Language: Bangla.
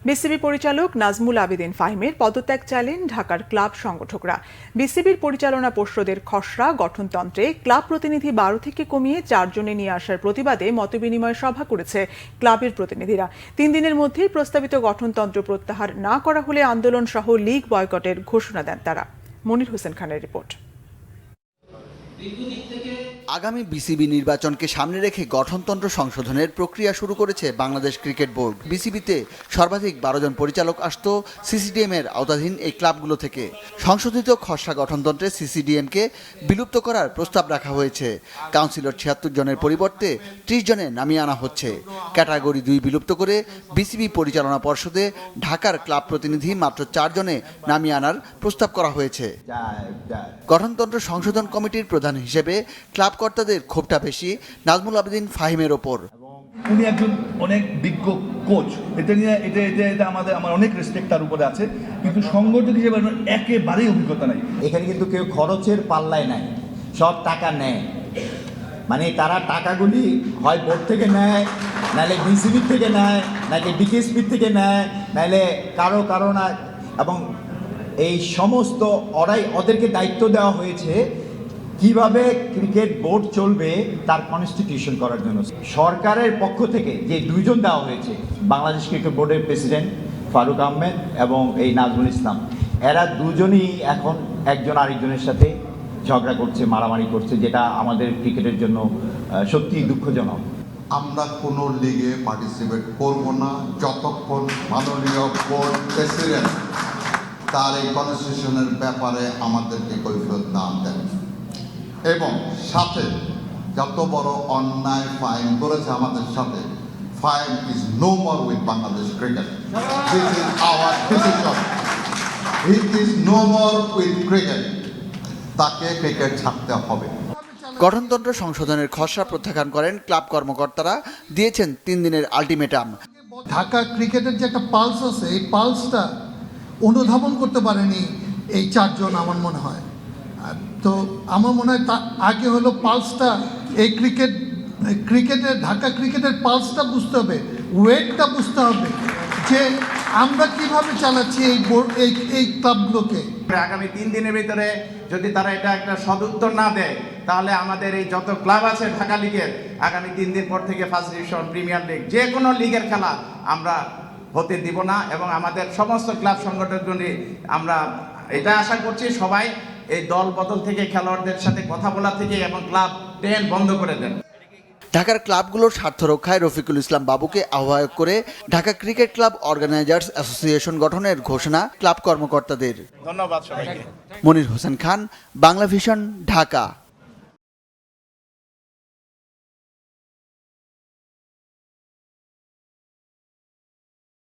বিসিবি পরিচালক নাজমুল আবেদিন ফাহিমের পদত্যাগ চাইলেন ঢাকার ক্লাব সংগঠকরা। বিসিবির পরিচালনা পর্ষদের খসড়া গঠনতন্ত্রে ক্লাব প্রতিনিধি 12 থেকে কমিয়ে 4 জনে নিয়ে আসার প্রতিবাদে মতবিনিময় সভা করেছে ক্লাবের প্রতিনিধিরা। 3 দিনের মধ্যেই প্রস্তাবিত গঠনতন্ত্র প্রত্যাহার না করা হলে আন্দোলন সহ লীগ বয়কটের ঘোষণা দেন তারা। মনির হোসেন খানের রিপোর্ট। আগামী বিসিবি নির্বাচনকে সামনে রেখে গঠনতন্ত্র সংশোধনের প্রক্রিয়া শুরু করেছে বাংলাদেশ ক্রিকেট বোর্ড। বিসিবিতে সর্বাধিক 12 জন পরিচালক আসত সিসিডিএম এর আওতাধীন এই ক্লাবগুলো থেকে। সংশোধিত খসড়া গঠনতন্ত্রে সিসিডিএমকে বিলুপ্ত করার প্রস্তাব রাখা হয়েছে। কাউন্সিলর 76 জনের পরিবর্তে 30 জনে নামিয়ে আনা হচ্ছে। ক্যাটাগরি 2 বিলুপ্ত করে বিসিবি পরিচালনা পর্ষদে ঢাকার ক্লাব প্রতিনিধি মাত্র 4 জনে নামিয়ে আনার প্রস্তাব করা হয়েছে। গঠনতন্ত্র সংশোধন কমিটির প্রধান হিসেবে ক্লাব কর্তাদের ক্ষোভটা বেশি নাজমুল আবেদিন ফাহিমের ওপর। উনি একজন অনেক বিজ্ঞ কোচ, এটা আমার অনেক রেসপেক্ট তার উপরে আছে, কিন্তু সংগঠক হিসেবে একেবারেই অভিজ্ঞতা নাই। এখানে কিন্তু কেউ খরচের পাল্লায় নাই, সব টাকা নেয়। মানে তারা টাকাগুলি হয় বোর্ড থেকে নেয়, নাহলে বিসিবি থেকে নেয়, নাকি বিকেএসপি থেকে নেয়, নাহলে কারো না। এবং এই সমস্ত ওদেরকে দায়িত্ব দেওয়া হয়েছে কিভাবে ক্রিকেট বোর্ড চলবে তার কনস্টিটিউশন করার জন্য। সরকারের পক্ষ থেকে যে 2 জন দেওয়া হয়েছে, বাংলাদেশ ক্রিকেট বোর্ডের প্রেসিডেন্ট ফারুক আহমেদ এবং এই নাজমুল ইসলাম, এরা দুজনই এখন একজন আরেকজনের সাথে ঝগড়া করছে, মারামারি করছে, যেটা আমাদের ক্রিকেটের জন্য সত্যিই দুঃখজনক। আমরা কোনো লিগে পার্টিসিপেট করব না যতক্ষণ মাননীয় বোর্ড প্রেসিডেন্ট তার এই কনস্টিটিউশনের ব্যাপারে আমাদেরকে কৈফিয়ত না দেন, এবং সাথে যত বড় অন্যায় ফাইন করেছে আমাদের সাথে, fine is no more with Bangladesh cricket. This is our decision. He is no more with cricket. তাকে ক্রিকেট ছাড়তে হবে। গঠনতন্ত্র সংশোধনের খসড়া প্রত্যাখ্যান করেন ক্লাব কর্মকর্তারা, দিয়েছেন 3 দিনের আলটিমেটাম। ঢাকা ক্রিকেটের যে একটা পালস আছে, এই পালসটা অনুধাবন করতে পারেনি এই 4 জন আমার মনে হয়। তো আমার মনে হয় আগে হলো পালসটা, এই ক্রিকেটের ঢাকা ক্রিকেটের পালসটা বুঝতে হবে, ওয়েটটা বুঝতে হবে, যে আমরা কিভাবে চালাচ্ছি এই ক্লাবগুলোকে। আগামী 3 দিনের ভিতরে যদি তারা এটা একটা সদুত্তর না দেয়, তাহলে আমাদের এই যত ক্লাব আছে ঢাকা লিগের, আগামী 3 দিন পর থেকে ফার্স্ট ডিভিশন, প্রিমিয়ার লিগ, যে কোনো লিগের খেলা আমরা হতে দিব না। এবং আমাদের সমস্ত ক্লাব সংগঠনগুলি আমরা এটা আশা করছি সবাই এই দল বদল থেকে, খেলোয়াড়দের সাথে কথা বলা থেকে এবং ক্লাব 10 বন্ধ করে দেন। ঢাকার ক্লাবগুলোর স্বার্থ রক্ষায় রফিকুল ইসলাম বাবুকে আহ্বায়ক করে Dhaka cricket club organisers association গঠনের ঘোষণা ক্লাব কর্মকর্তাদের। ধন্যবাদ সবাইকে। মনির হোসেন খান, বাংলা ভিশন, ঢাকা।